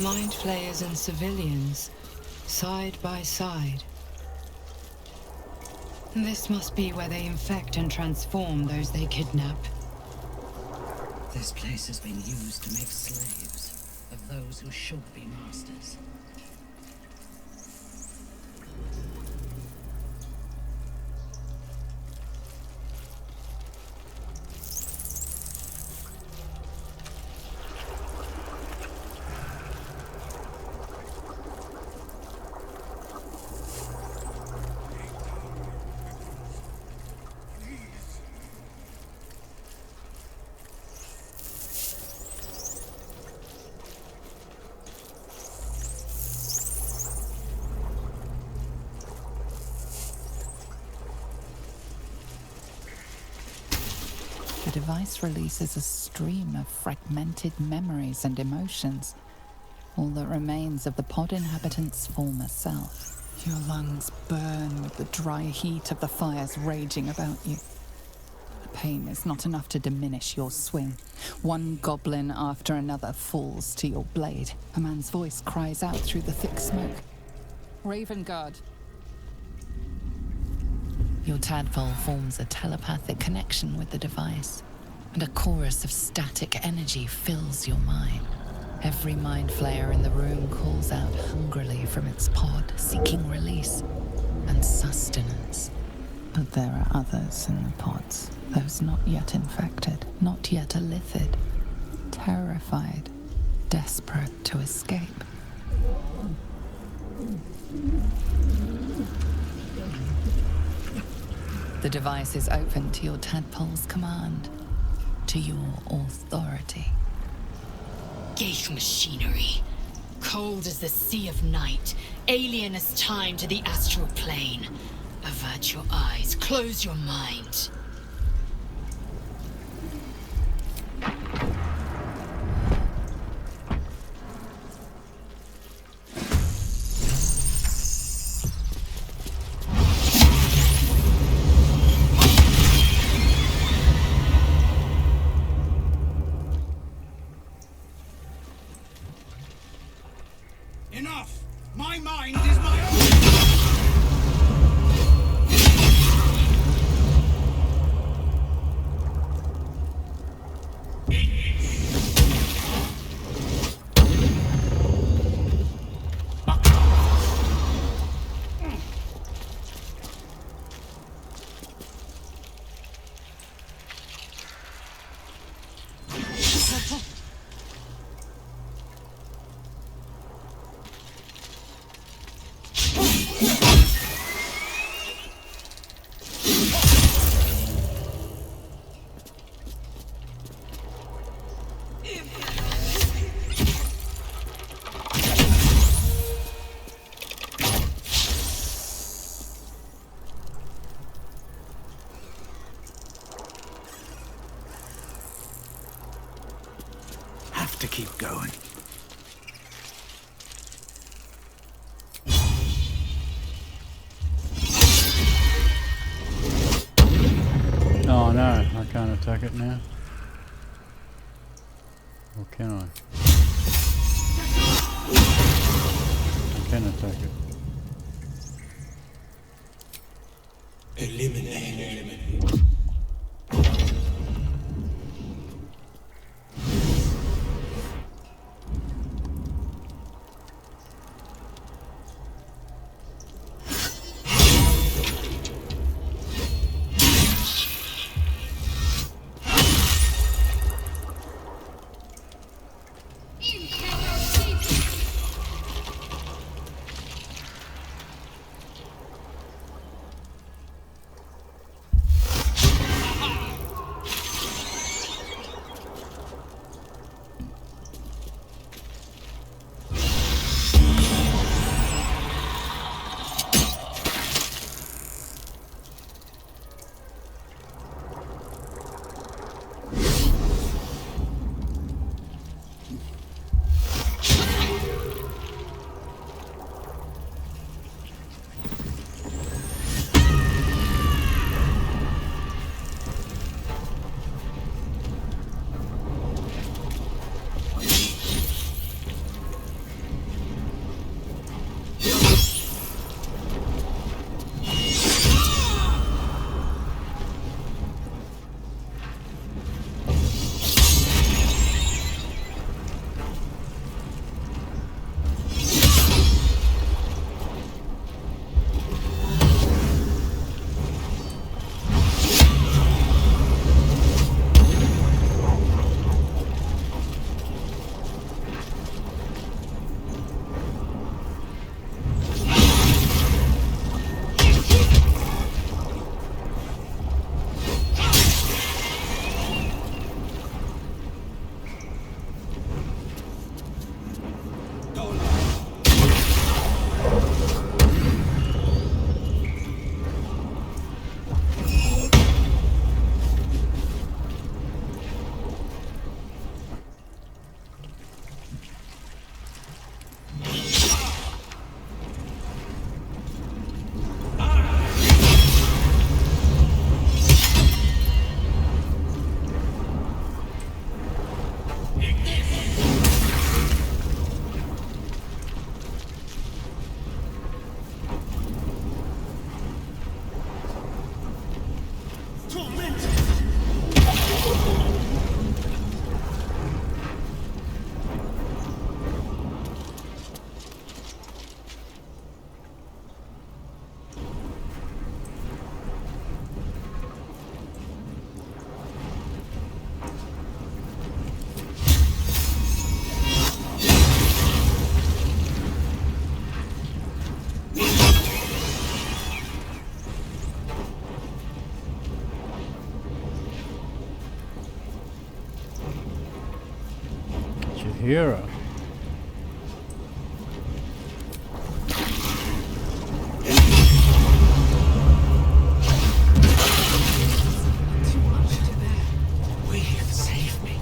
Mind flayers and civilians, side by side. This must be where they infect and transform those they kidnap. This place has been used to make slaves of those who should be masters. The device releases a stream of fragmented memories and emotions, all that remains of the pod inhabitant's former self. Your lungs burn with the dry heat of the fires raging about you. The pain is not enough to diminish your swing. One goblin after another falls to your blade. A man's voice cries out through the thick smoke. Ravenguard. Your tadpole forms a telepathic connection with the device, and a chorus of static energy fills your mind. Every mind flayer in the room calls out hungrily from its pod, seeking release and sustenance. But there are others in the pods, those not yet infected, not yet elithid, terrified, desperate to escape. The device is open to your tadpole's command, to your authority. Geich machinery. Cold as the sea of night, alien as time to the astral plane. Avert your eyes, close your mind. Enough! My mind is my own! To keep going. Oh no, I can't attack it now. Or can I? I can attack it. Eliminate. Chihiro. Too much to bear. Will you save me?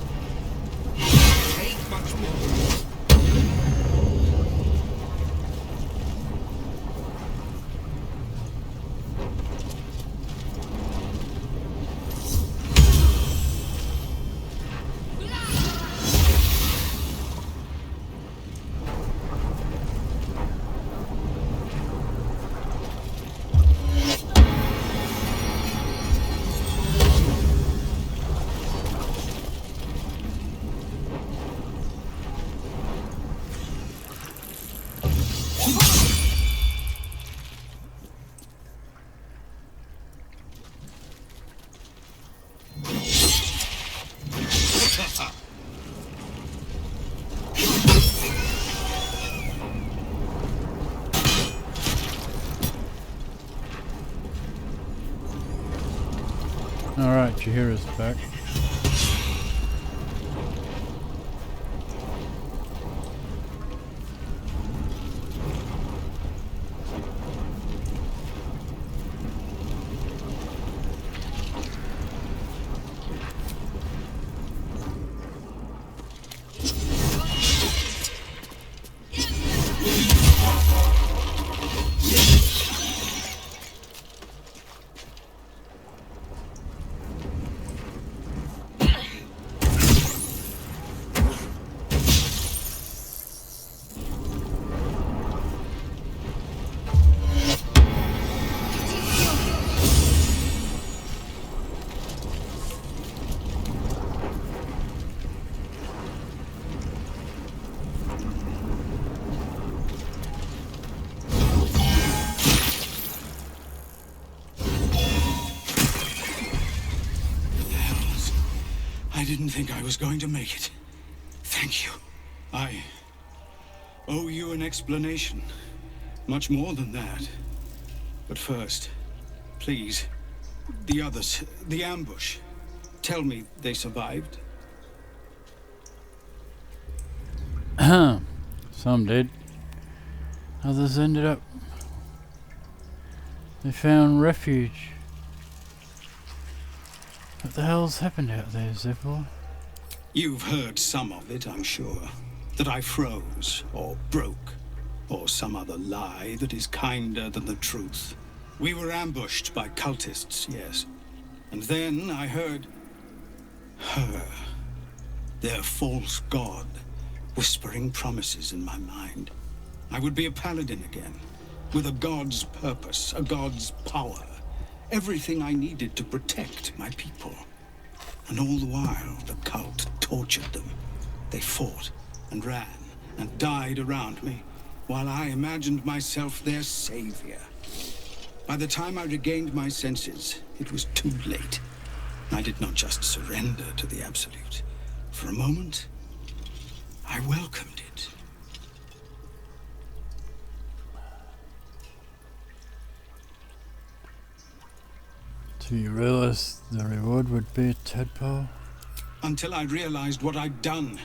Take much more. Alright, Chihiro's back. I didn't think I was going to make it. Thank you. I owe you an explanation. Much more than that. But first, please, the others, the ambush. Tell me they survived. Some did. Others ended up... They found refuge. What the hell's happened out there, Zevor? You've heard some of it, I'm sure. That I froze, or broke, or some other lie that is kinder than the truth. We were ambushed by cultists, yes. And then I heard... her. Their false god, whispering promises in my mind. I would be a paladin again, with a god's purpose, a god's power. Everything I needed to protect my people. And all the while, the cult tortured them. They fought and ran and died around me, while I imagined myself their savior. By the time I regained my senses, it was too late. I did not just surrender to the Absolute. For a moment, I welcomed it. So you realized the reward would be a tadpole? Until I realized what I'd done.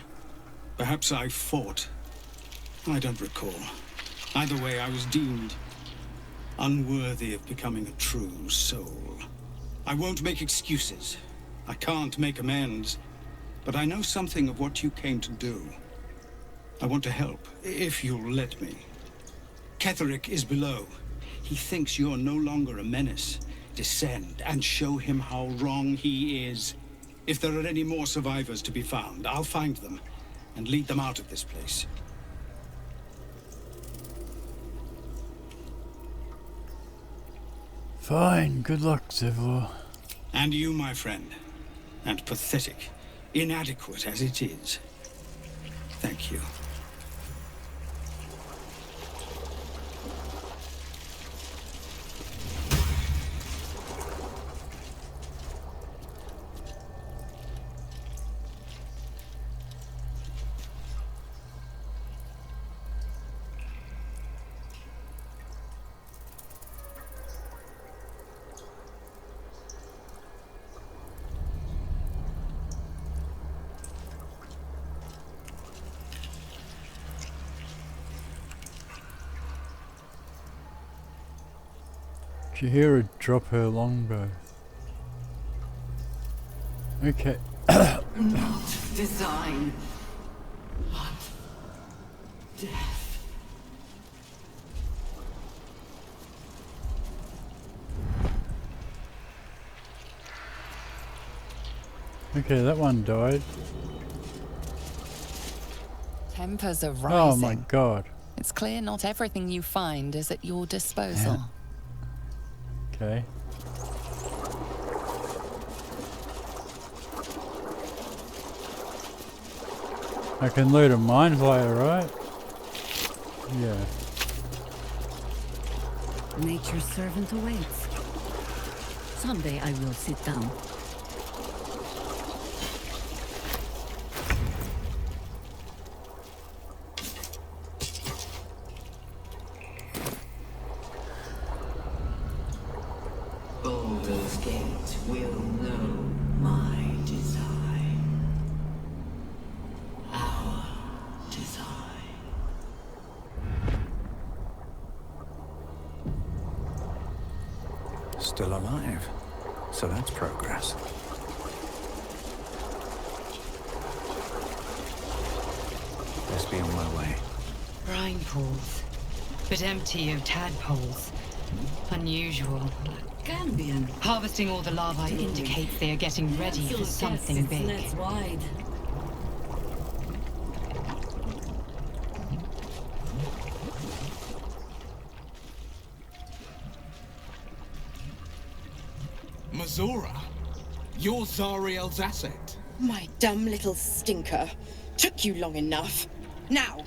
Perhaps I fought. I don't recall. Either way, I was deemed unworthy of becoming a true soul. I won't make excuses. I can't make amends. But I know something of what you came to do. I want to help, if you'll let me. Ketherick is below. He thinks you're no longer a menace. Descend and show him how wrong he is. If there are any more survivors to be found, I'll find them and lead them out of this place. Fine, good luck, Zevor. And you, my friend. And pathetic, inadequate as it is. Thank you. She hear her drop her longbow. Okay. Not design, but death. Okay, that one died. Tempers are rising. Oh my god. It's clear not everything you find is at your disposal. Okay. I can loot a mind flayer, right? Yeah. Nature's servant awaits. Someday I will sit down. Baldur's Gate will know my design. Our design. Still alive, so that's progress. Best be on my way. Brine pools, but empty of tadpoles. Unusual. Cambion. Harvesting all the larvae indicates they are getting ready for something big. Nets wide. Mazora, you're Zariel's asset. My dumb little stinker. Took you long enough. Now,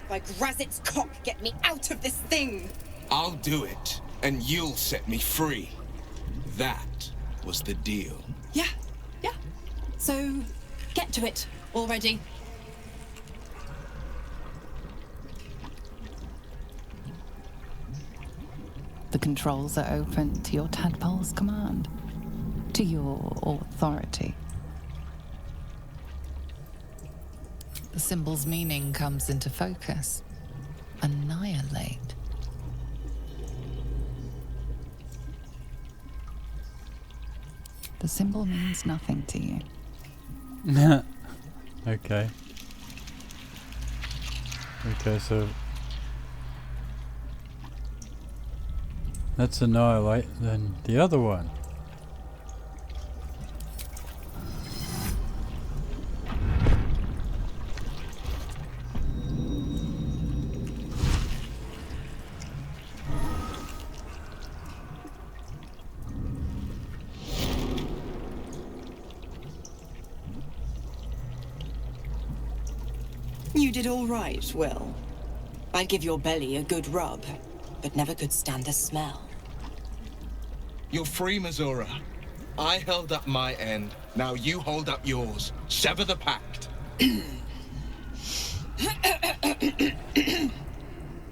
by Grazit's cock, get me out of this thing! I'll do it, and you'll set me free. That was the deal. Yeah. So, get to it already. The controls are open to your tadpole's command, to your authority. The symbol's meaning comes into focus. Annihilate. The symbol means nothing to you. Okay. Okay, so that's annihilate, then the other one. You did all right, Will. I'd give your belly a good rub, but never could stand the smell. You're free, Mazora. I held up my end. Now you hold up yours. Sever the pact.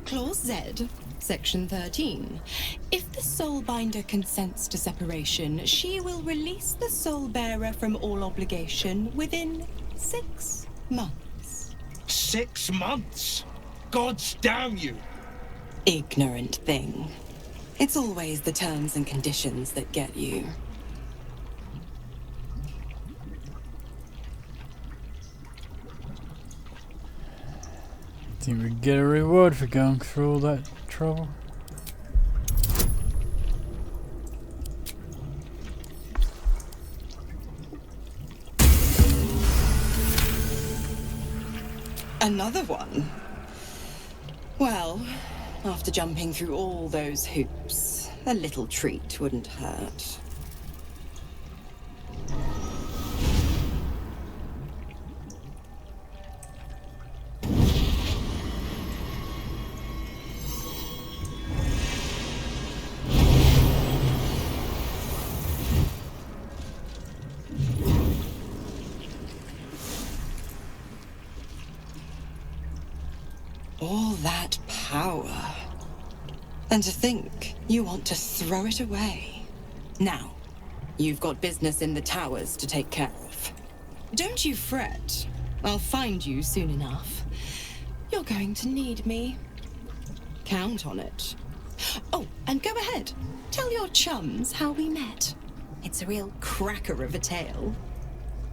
Clause Z, Section 13. If the Soulbinder consents to separation, she will release the Soulbearer from all obligation within 6 months. 6 months? Gods damn you! Ignorant thing. It's always the terms and conditions that get you. Think we get a reward for going through all that trouble? Another one? Well, after jumping through all those hoops, a little treat wouldn't hurt. All that power. And to think you want to throw it away. Now, you've got business in the towers to take care of. Don't you fret. I'll find you soon enough. You're going to need me. Count on it. Oh, and go ahead. Tell your chums how we met. It's a real cracker of a tale.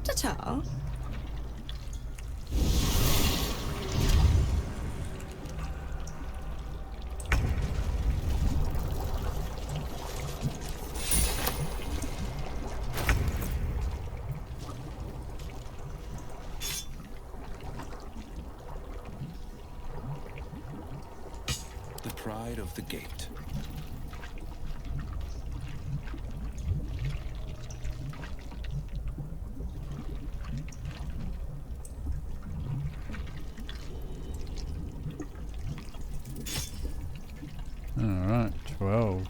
Ta-ta. The pride of the gate. Alright, 12.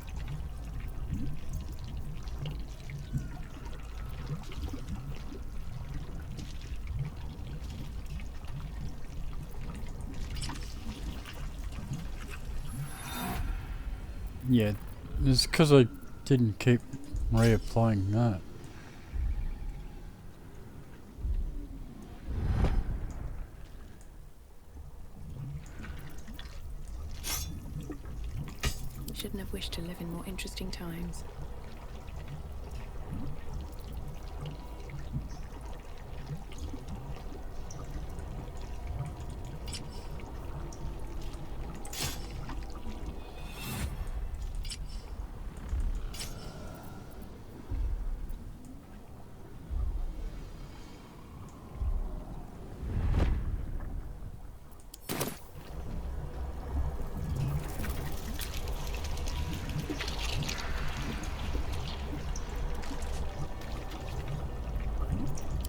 Yeah, it's because I didn't keep reapplying that. Shouldn't have wished to live in more interesting times.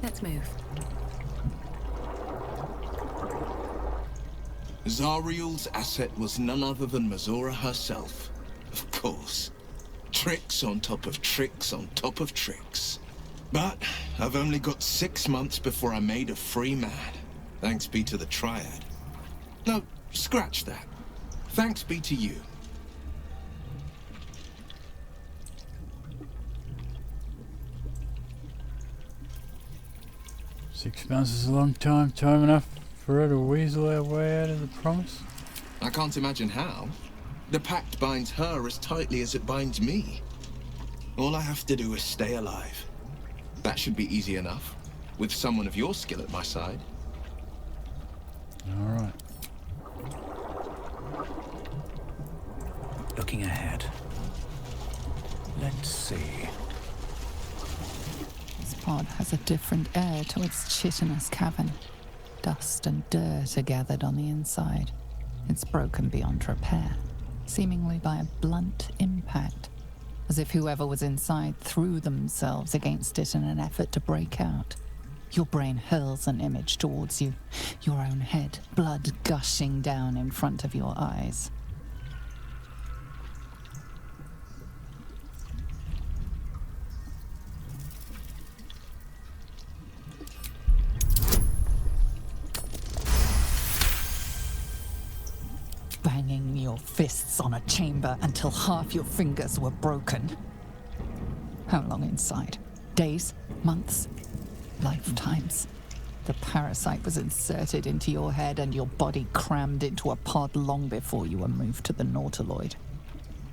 Let's move. Zariel's asset was none other than Mazora herself. Of course. Tricks on top of tricks on top of tricks. But I've only got 6 months before I'm made a free man. Thanks be to the Triad. No, scratch that. Thanks be to you. Six months is a long time. Time enough for her to weasel our way out of the promise. I can't imagine how. The pact binds her as tightly as it binds me. All I have to do is stay alive. That should be easy enough, with someone of your skill at my side. Alright. Looking ahead. Let's see. This pod has a different air to its chitinous cavern. Dust and dirt are gathered on the inside. It's broken beyond repair, seemingly by a blunt impact, as if whoever was inside threw themselves against it in an effort to break out. Your brain hurls an image towards you, your own head, blood gushing down in front of your eyes. Banging your fists on a chamber until half your fingers were broken. How long inside? Days? Months? Lifetimes? The parasite was inserted into your head and your body crammed into a pod long before you were moved to the Nautiloid.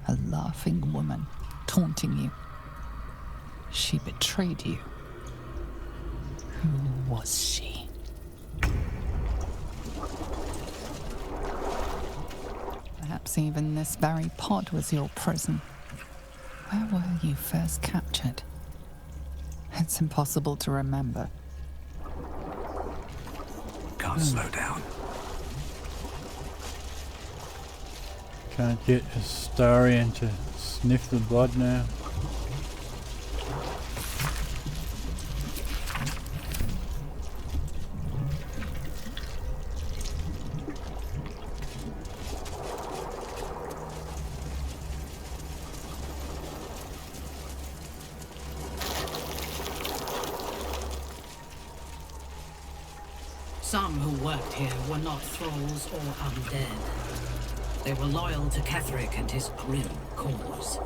A laughing woman, taunting you. She betrayed you. Who was she? Perhaps even this very pod was your prison. Where were you first captured? It's impossible to remember. Can't slow down. Can't get Astarion to sniff the blood now. Some who worked here were not thralls or undead. They were loyal to Ketheric and his grim cause.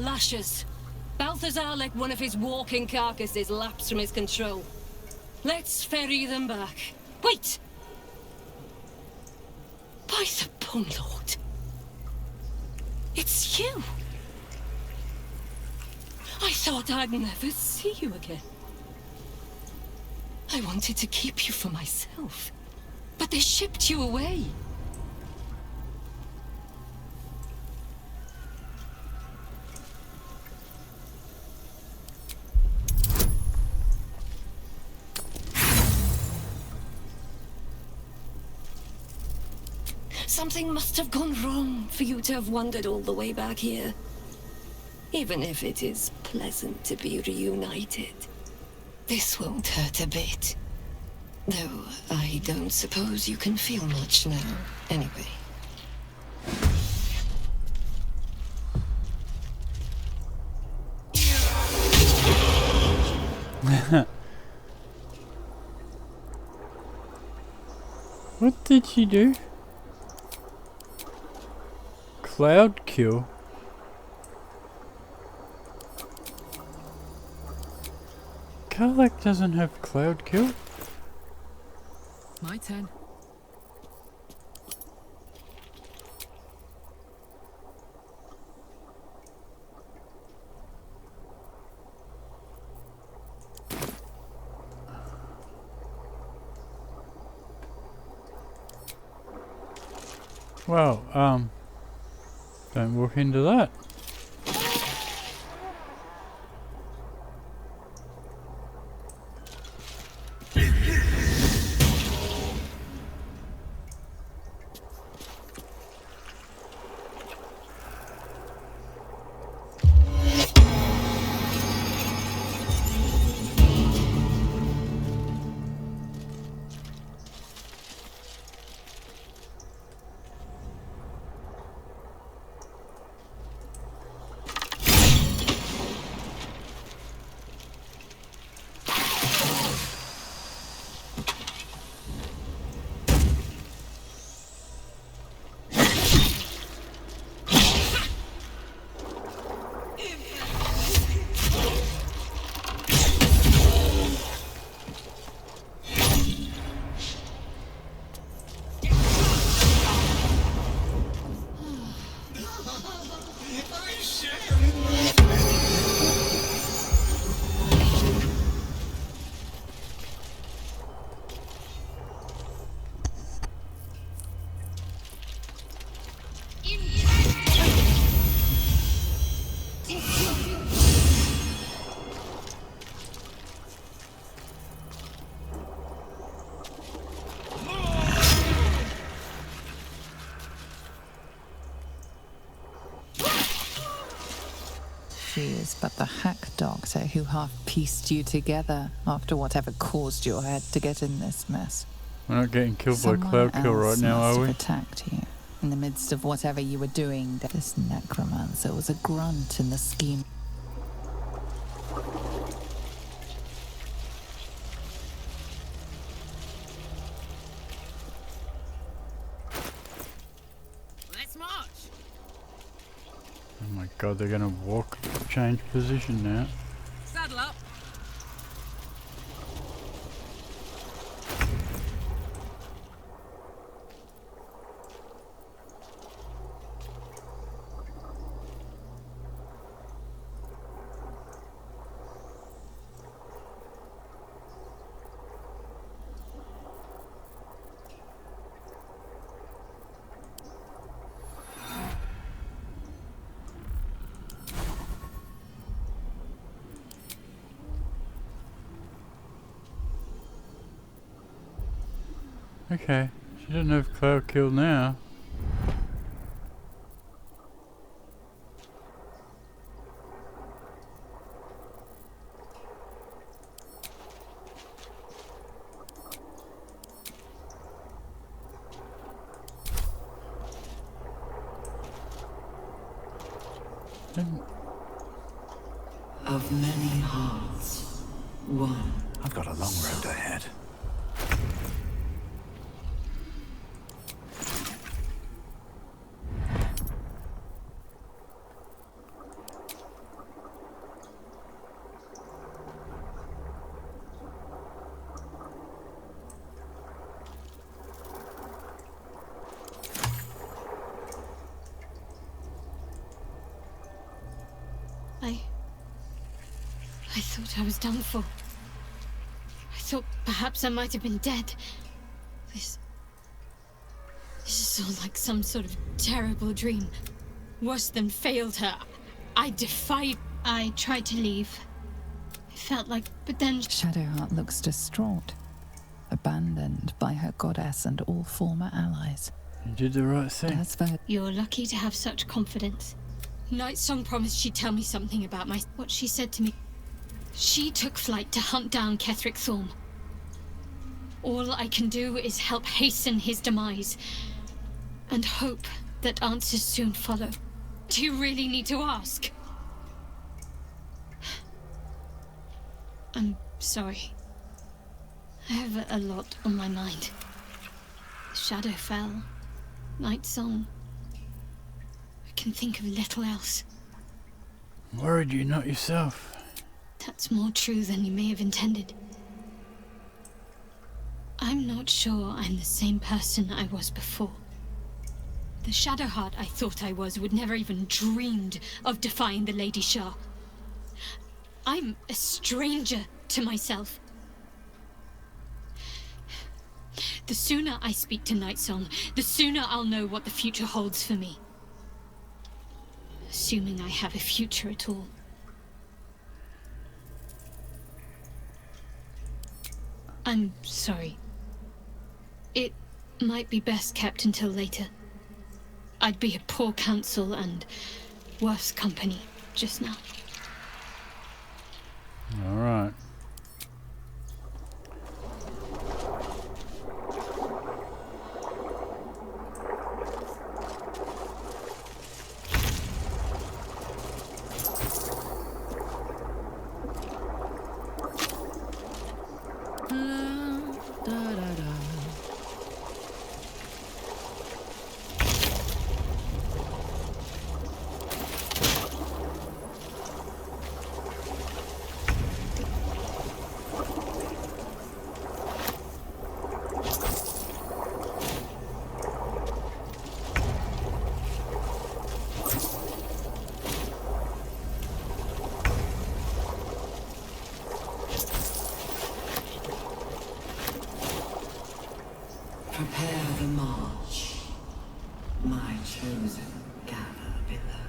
Lashes. Balthazar let one of his walking carcasses lapse from his control. Let's ferry them back. Wait! By the Bone Lord. It's you. I thought I'd never see you again. I wanted to keep you for myself, but they shipped you away. Something must have gone wrong for you to have wandered all the way back here. Even if it is pleasant to be reunited. This won't hurt a bit. Though I don't suppose you can feel much now, anyway. What did she do? Cloud kill? Karlach doesn't have cloud kill? My turn. Well, don't walk into that. She is but the hack doctor who half-pieced you together after whatever caused your head to get in this mess. We're not getting killed by Someone cloud kill right else now, must are we? have attacked you. In the midst of whatever you were doing, this necromancer was a grunt in the scheme. Let's march. Oh my god, they're gonna change position now. Saddle up. Okay, she doesn't have cloud kill now. Of many hearts, one. I've got a long road ahead. thought I was done for. I thought perhaps I might have been dead. This is all like some sort of terrible dream. Worse than failed her. I tried to leave. It felt like, but then... Shadowheart looks distraught, abandoned by her goddess and all former allies. You did the right thing. As for... You're lucky to have such confidence. Nightsong promised she'd tell me something about what she said to me. She took flight to hunt down Ketheric Thorm. All I can do is help hasten his demise, and hope that answers soon follow. Do you really need to ask? I'm sorry. I have a lot on my mind. Shadowfell, Nightsong. I can think of little else. I'm worried you're not yourself. That's more true than you may have intended. I'm not sure I'm the same person I was before. The Shadowheart I thought I was would never even dreamed of defying the Lady Shah. I'm a stranger to myself. The sooner I speak to Nightsong, the sooner I'll know what the future holds for me. Assuming I have a future at all. I'm sorry. It might be best kept until later. I'd be a poor counsel and worse company just now. All right. Prepare the march. My chosen gather below.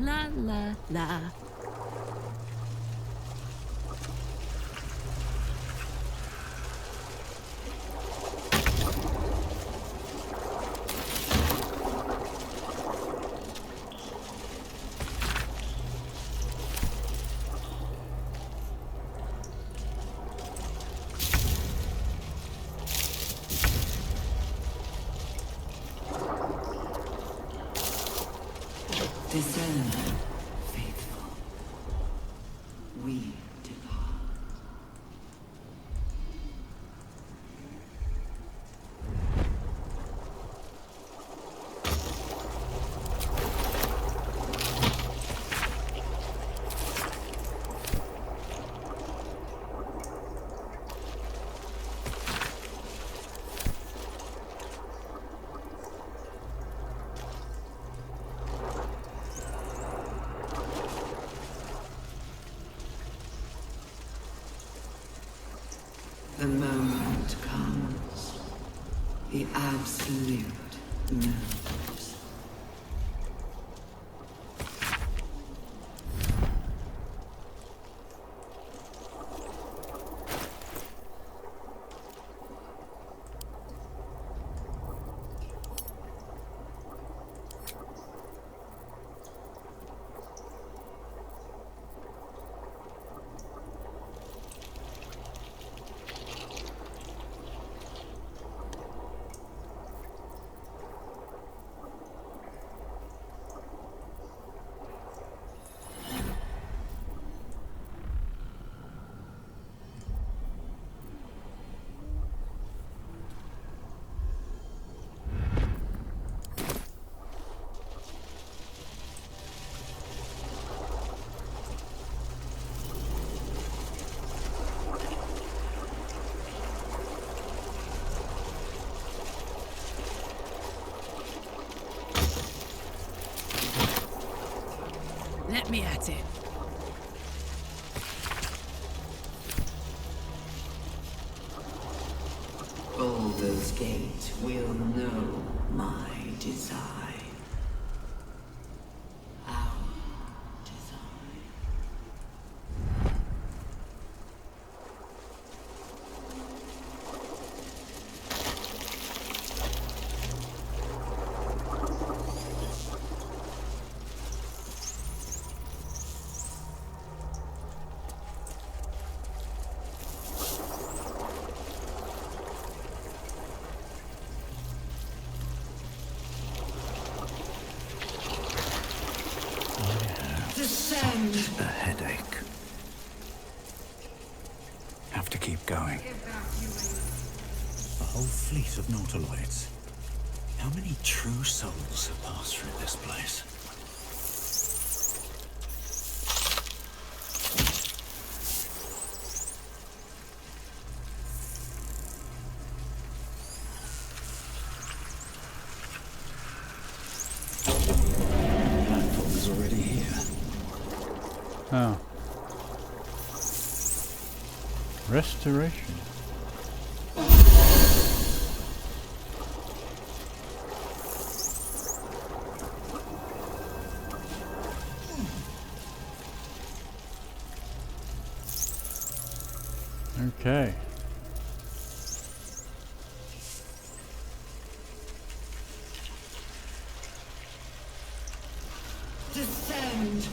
La la la. Discern, faithful. We depart. The moment comes. The absolute knows. at it. Baldur's Gate will know my design. Our design. Descend. A headache. Have to keep going. A whole fleet of nautiloids. How many true souls have passed through this place? Oh. Restoration. Okay. Descend.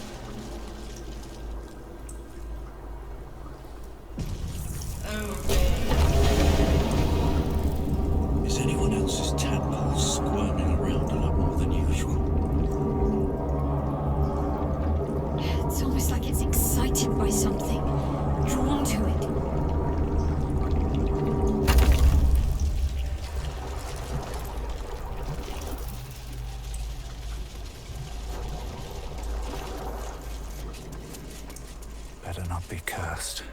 Is anyone else's tadpole squirming around a lot more than usual? It's almost like it's excited by something, drawn to it. Better not be cursed.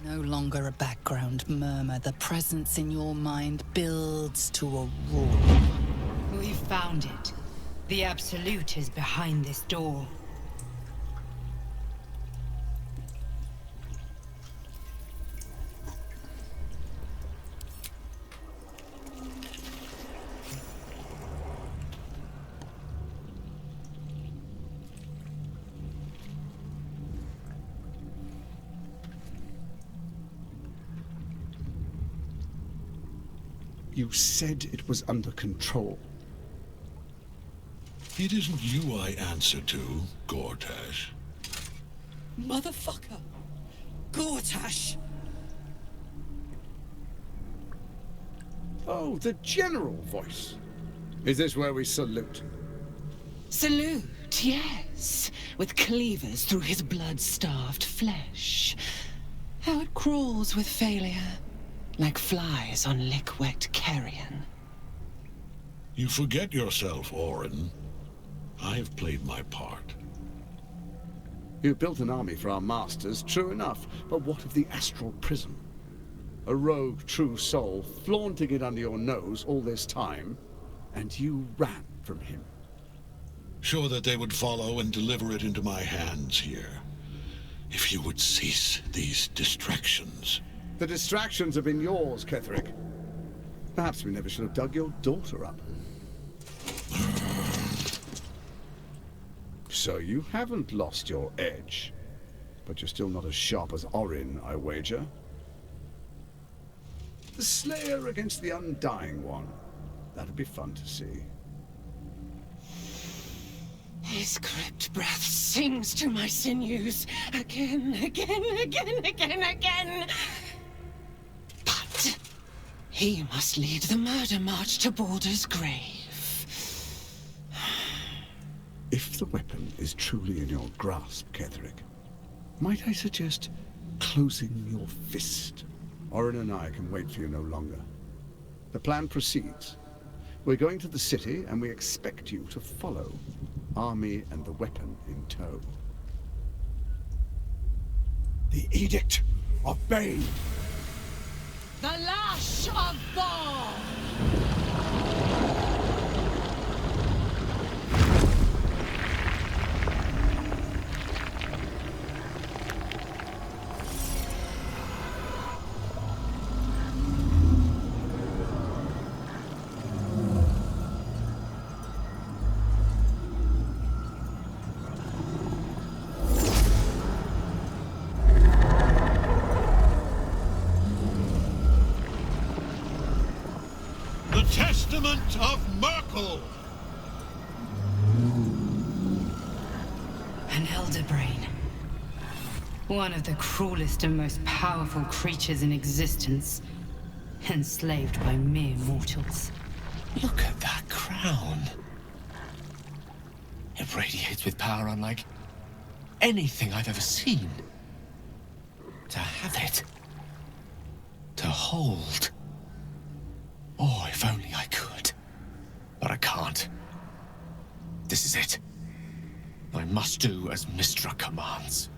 No longer a background murmur. The presence in your mind builds to a roar. We've found it. The Absolute is behind this door. You said it was under control. It isn't you I answer to, Gortash. Motherfucker! Gortash! Oh, the general voice. Is this where we salute? Salute, yes. With cleavers through his blood-starved flesh. How it crawls with failure. Like flies on lick-wet carrion. You forget yourself, Orin. I've played my part. You built an army for our masters, true enough. But what of the astral prism? A rogue true soul flaunting it under your nose all this time, and you ran from him. Sure that they would follow and deliver it into my hands here. If you would cease these distractions. The distractions have been yours, Ketherick. Perhaps we never should have dug your daughter up. So you haven't lost your edge. But you're still not as sharp as Orin, I wager. The Slayer against the Undying One. That'd be fun to see. His crypt breath sings to my sinews. Again, again, again, again, again. But he must lead the murder march to Baldur's grave. If the weapon is truly in your grasp, Ketherick, might I suggest closing your fist? Orin and I can wait for you no longer. The plan proceeds. We're going to the city, and we expect you to follow. Army and the weapon in tow. The Edict of Bane! The Lash of Ball! Fulfillment of Merkel! An elder brain. One of the cruelest and most powerful creatures in existence. Enslaved by mere mortals. Look at that crown. It radiates with power unlike anything I've ever seen. To have it. To hold. Oh, if only I could. But I can't. This is it. I must do as Mystra commands.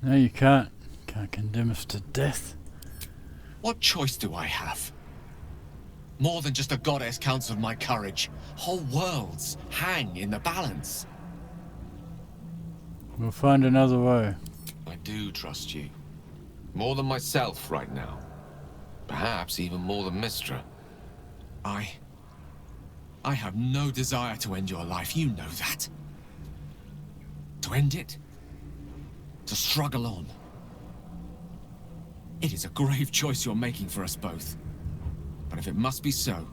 No, you can't. Can't condemn us to death. What choice do I have? More than just a goddess counts of my courage. Whole worlds hang in the balance. We'll find another way. I do trust you. More than myself right now. Perhaps even more than Mystra. I have no desire to end your life, you know that. To end it? To struggle on. It is a grave choice you're making for us both. But if it must be so...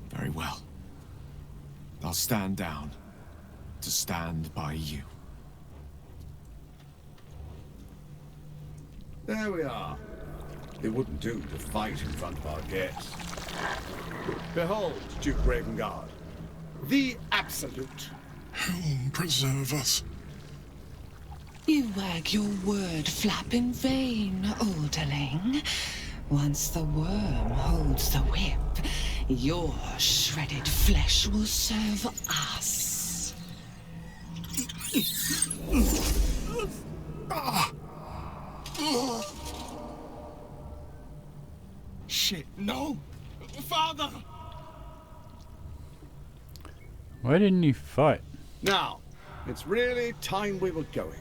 very well. I'll stand down. To stand by you. There we are. It wouldn't do to fight in front of our guests. Behold, Duke Ravengard. The Absolute. Helm preserve us. You wag your word flap in vain, Alderling. Once the worm holds the whip, your shredded flesh will serve us. Shit, no! Father! Why didn't he fight? Now, it's really time we were going.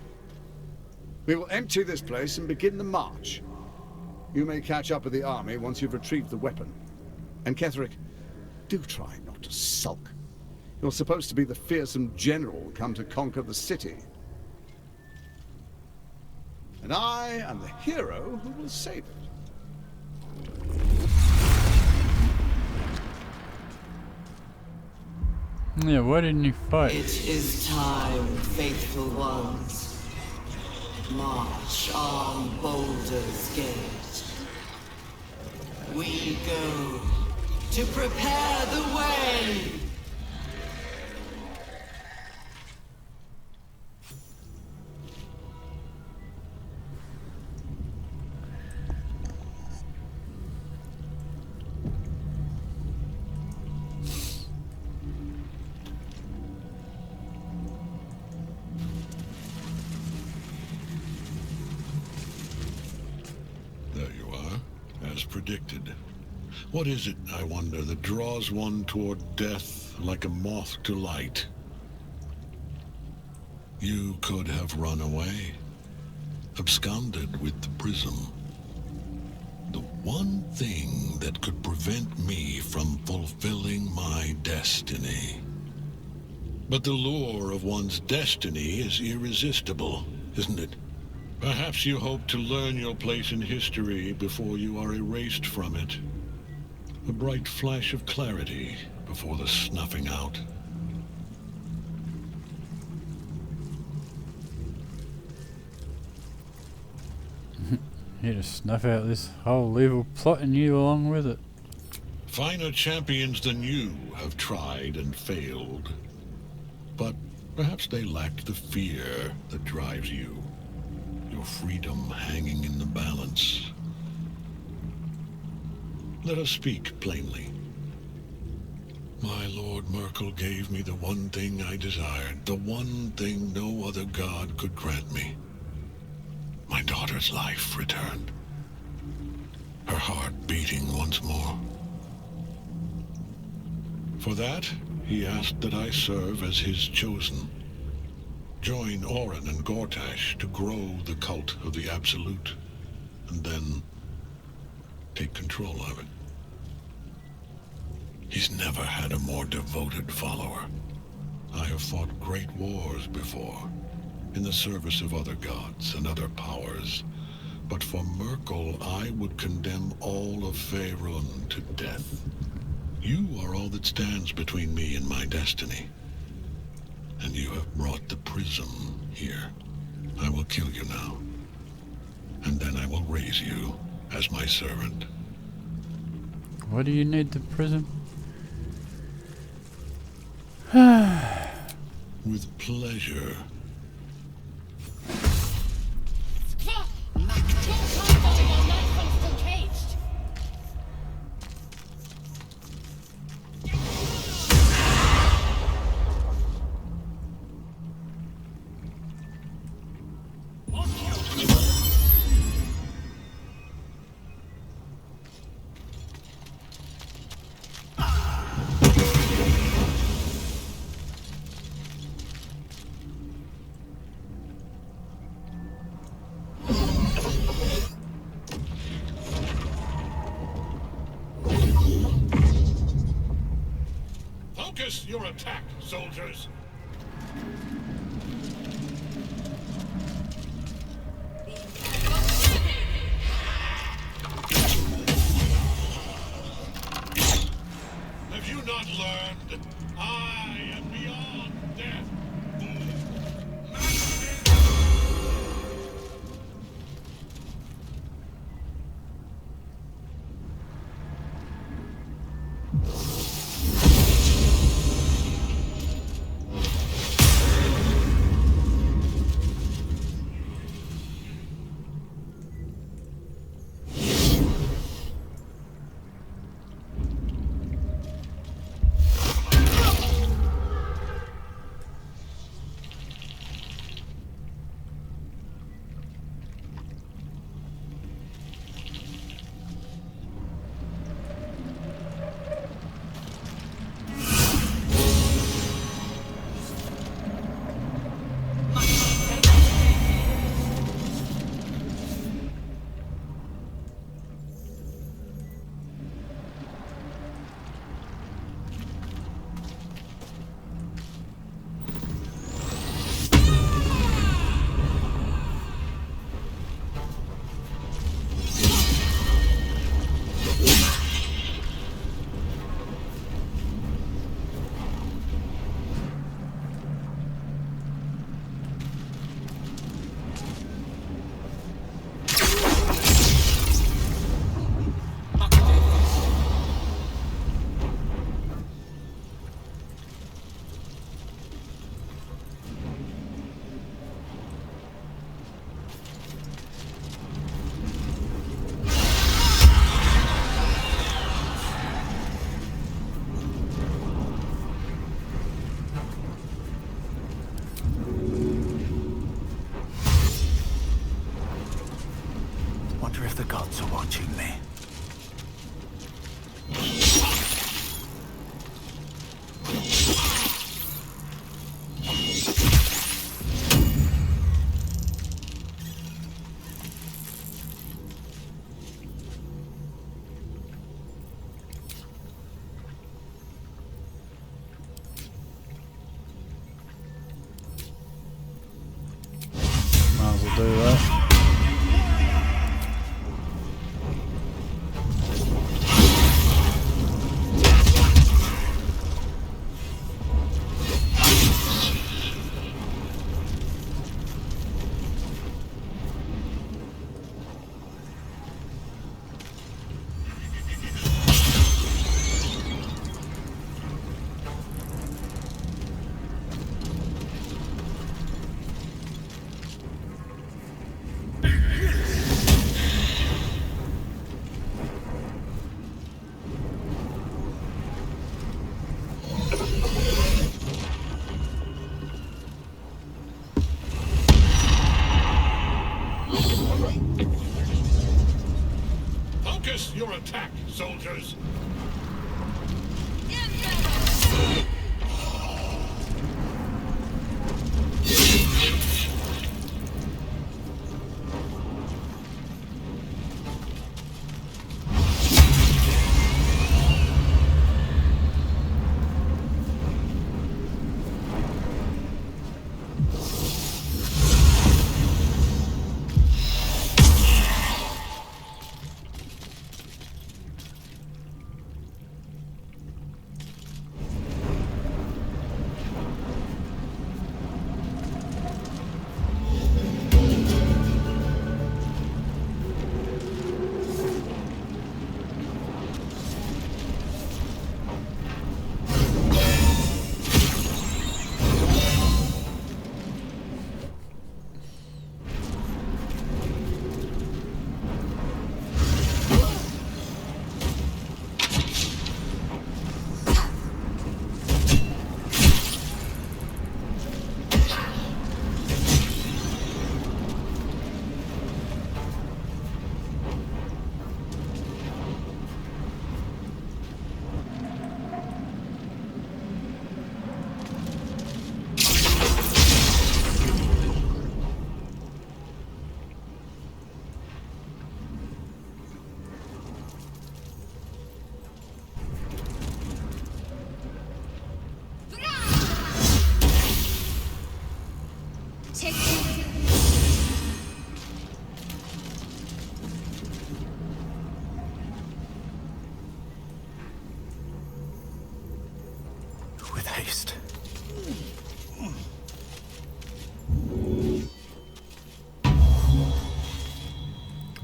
We will empty this place and begin the march. You may catch up with the army once you've retrieved the weapon. And Ketherick, do try not to sulk. You're supposed to be the fearsome general come to conquer the city. And I am the hero who will save it. Yeah, why didn't he fight? It is time, faithful ones. March on Baldur's Gate. We go to prepare the way. Predicted. What is it, I wonder, that draws one toward death like a moth to light? You could have run away, absconded with the prism. The one thing that could prevent me from fulfilling my destiny. But the lure of one's destiny is irresistible, isn't it? Perhaps you hope to learn your place in history before you are erased from it. A bright flash of clarity before the snuffing out. Here to snuff out this whole evil plot and you along with it. Finer champions than you have tried and failed. But perhaps they lacked the fear that drives you. Your freedom hanging in the balance. Let us speak plainly. My Lord Merkel gave me the one thing I desired, the one thing no other god could grant me. My daughter's life returned. Her heart beating once more. For that, he asked that I serve as his chosen. Join Orin and Gortash to grow the cult of the Absolute, and then take control of it. He's never had a more devoted follower. I have fought great wars before. in the service of other gods and other powers. But for Merkel, I would condemn all of Faerun to death. You are all that stands between me and my destiny. And you have brought the prism here. I will kill you now. And then I will raise you as my servant. Why do you need the prism? With pleasure. Focus your attack, soldiers! Have you not learned? I am beyond death! Wonder if the gods are watching me. Might as well do that. Focus your attack, soldiers!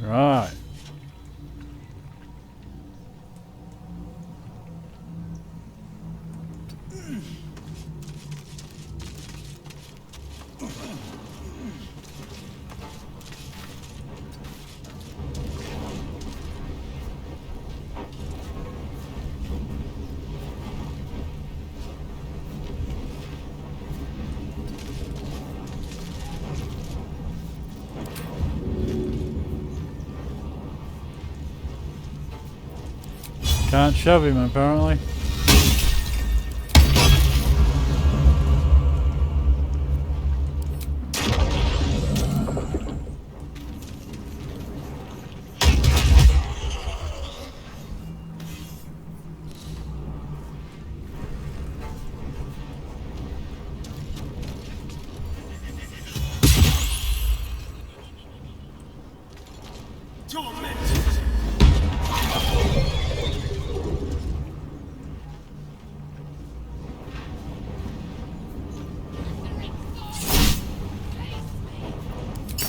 Right. Can't shove him apparently.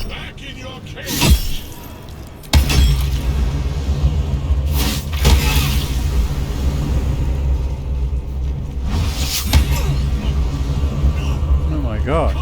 Back in your cage! Oh my god.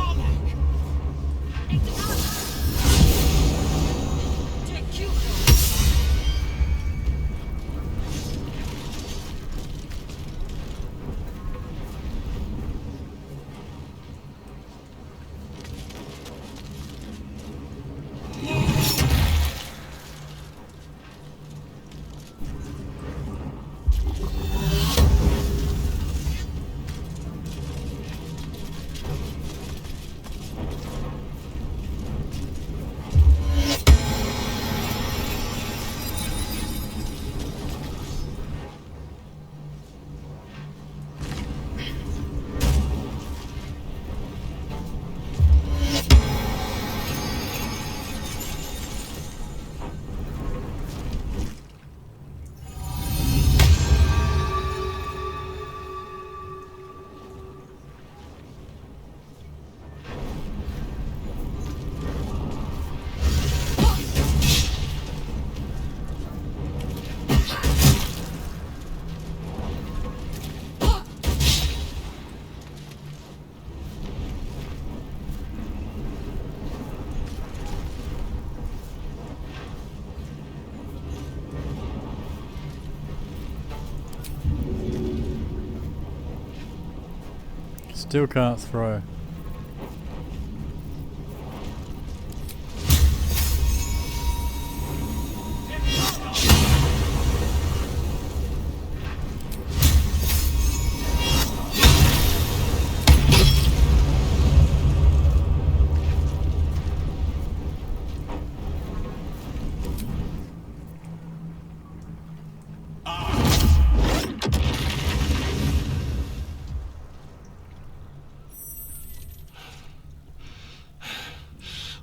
Still can't throw.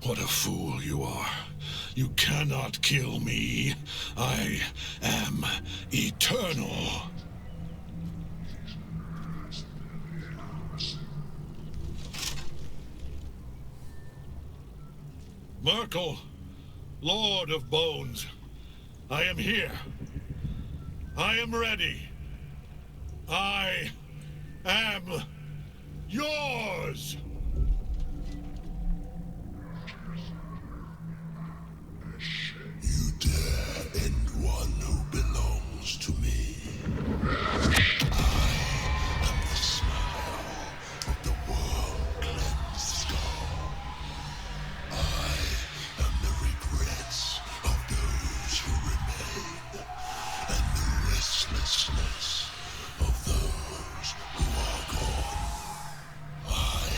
What a fool you are. You cannot kill me. I am eternal. Merkel, Lord of Bones, I am here. I am ready. I am yours. You dare end one who belongs to me. I am the smile of the world-cleansed skull. I am the regrets of those who remain, and the restlessness of those who are gone. I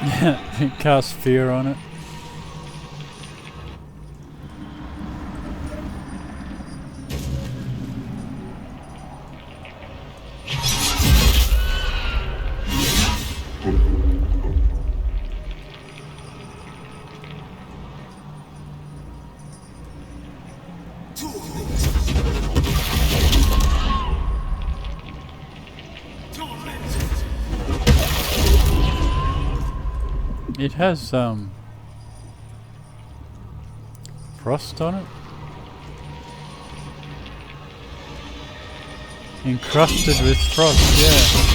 Yeah, it casts fear on it. It has frost on it. Encrusted with frost, yeah.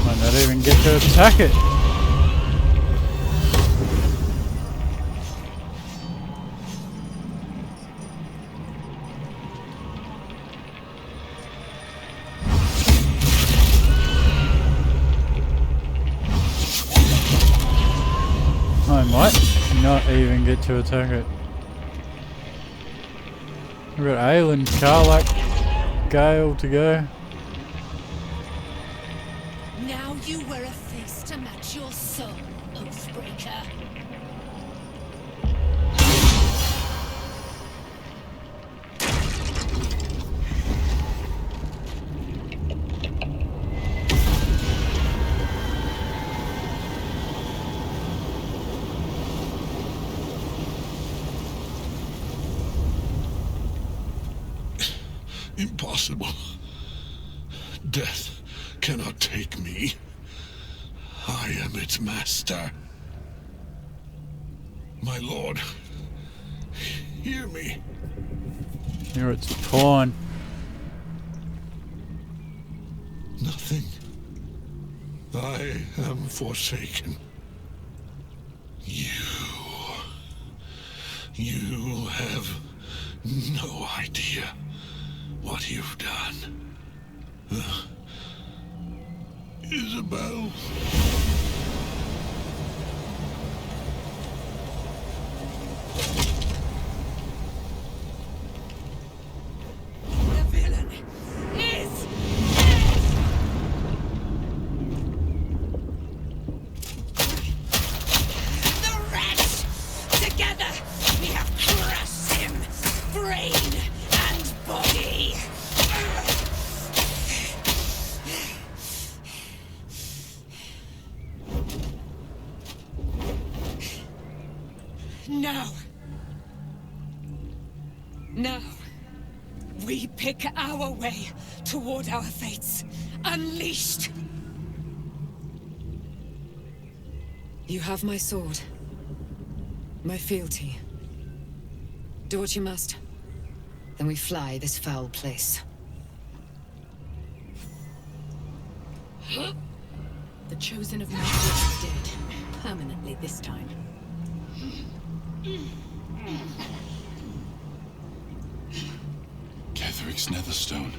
Might not even get to attack it. I might not even get to attack it. We've got Aelin, Karlach, Gale to go. Now you wear a face to match your soul, Oathbreaker. Impossible. Death cannot take me. I am its master. My lord, hear me. Here it's pawn. Nothing. I am forsaken. You have no idea what you've done. Isabel. The villain is the wretch! Together we have crushed him, brain and body. Now. Now. We pick our way toward our fates. Unleashed. You have my sword. My fealty. Do what you must. Then we fly this foul place. The chosen of Baldur is dead. Permanently this time. Ketheric's netherstone.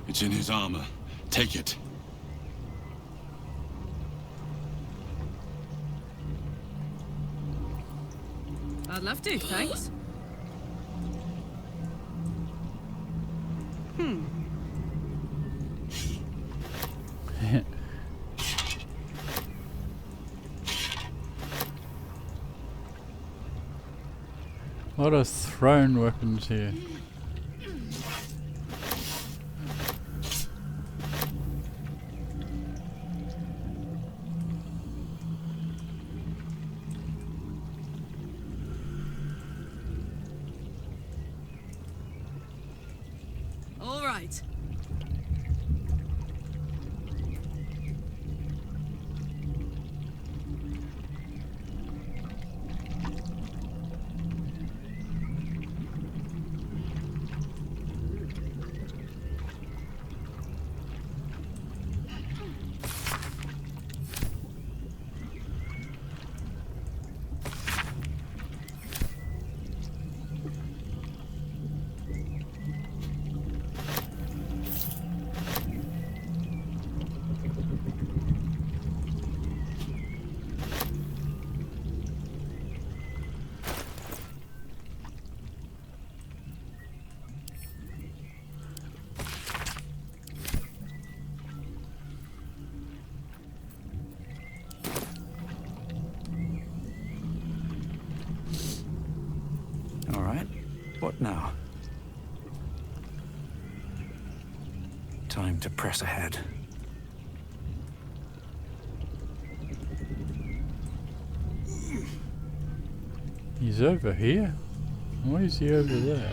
It's in his armor. Take it. I'd love to, thanks. A lot of thrown weapons here. All right. Now, time to press ahead. He's over here? Why is he over there?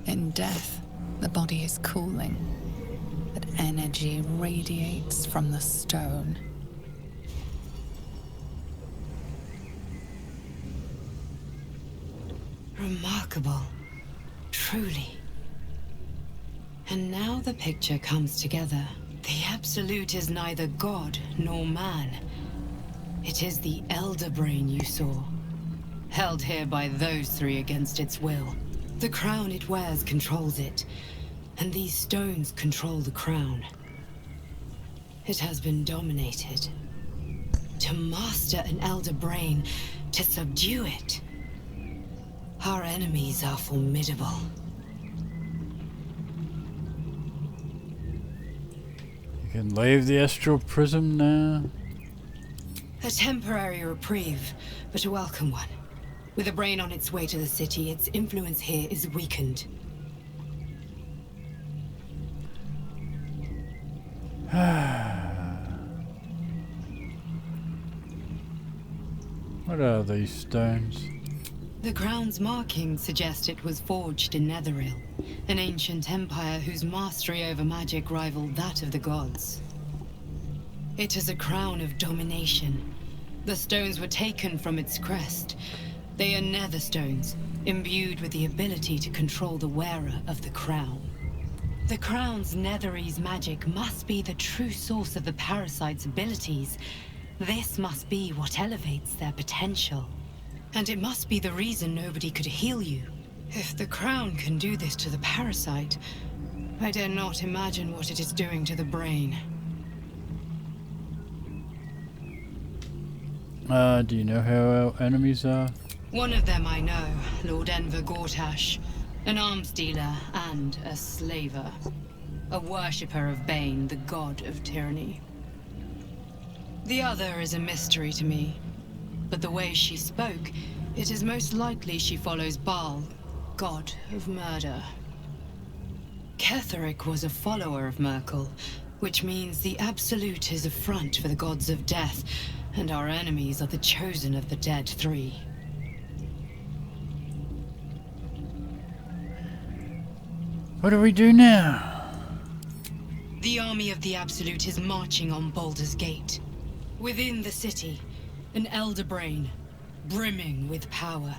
In death, the body is cooling, but energy radiates from the stone. Remarkable. Truly. And now the picture comes together. The Absolute is neither god nor man. It is the Elder Brain you saw, held here by those three against its will. The crown it wears controls it, and these stones control the crown. It has been dominated. To master an Elder Brain, to subdue it. Our enemies are formidable. You can leave the astral prism now. A temporary reprieve, but a welcome one. With a brain on its way to the city, its influence here is weakened. What are these stones? The crown's markings suggest it was forged in Netheril, an ancient empire whose mastery over magic rivaled that of the gods. It is a crown of domination. The stones were taken from its crest. They are nether stones, imbued with the ability to control the wearer of the crown. The crown's Netherese magic must be the true source of the parasite's abilities. This must be what elevates their potential. And it must be the reason nobody could heal you. If the crown can do this to the parasite, I dare not imagine what it is doing to the brain. Do you know how our enemies are? One of them I know, Lord Enver Gortash, an arms dealer and a slaver. A worshipper of Bane, the god of tyranny. The other is a mystery to me. But the way she spoke, it is most likely she follows Baal, god of murder. Ketheric was a follower of Merkel, which means the Absolute is a front for the gods of death, and our enemies are the chosen of the dead three. What do we do now? The army of the Absolute is marching on Baldur's Gate. Within the city, an Elder Brain, brimming with power,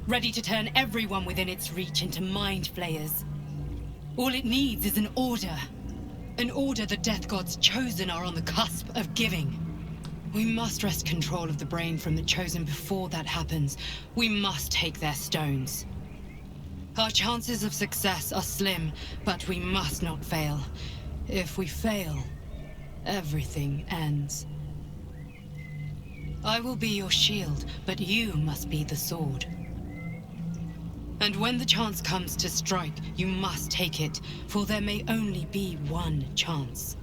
ready to turn everyone within its reach into mind flayers. All it needs is an order the Death God's chosen are on the cusp of giving. We must wrest control of the brain from the chosen before that happens. We must take their stones. Our chances of success are slim, but we must not fail. If we fail, everything ends. I will be your shield, but you must be the sword. And when the chance comes to strike, you must take it, for there may only be one chance.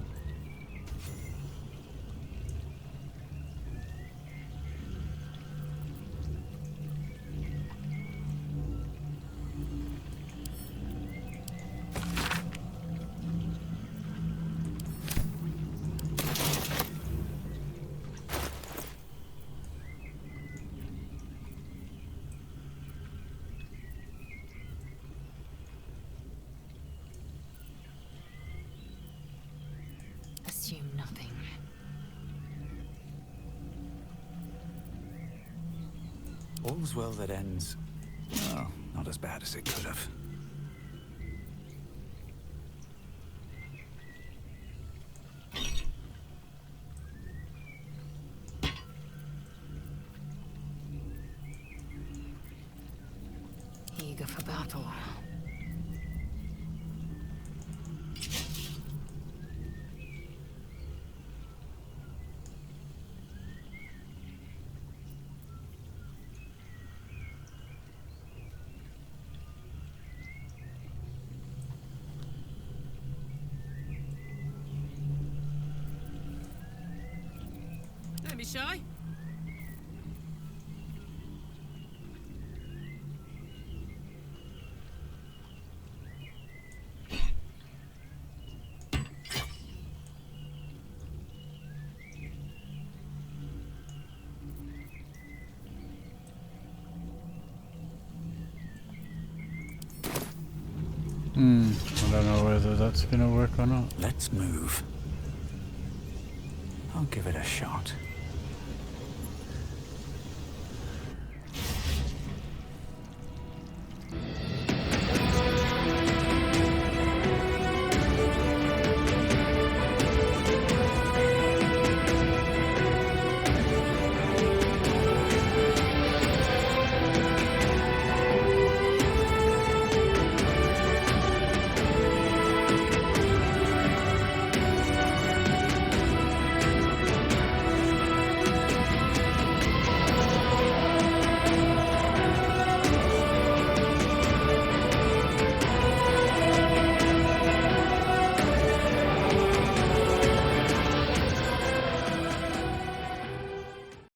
Assume nothing. All's well that ends, well, not as bad as it could have. Eager for battle. Don't be shy. I don't know whether that's gonna work or not. Let's move. I'll give it a shot.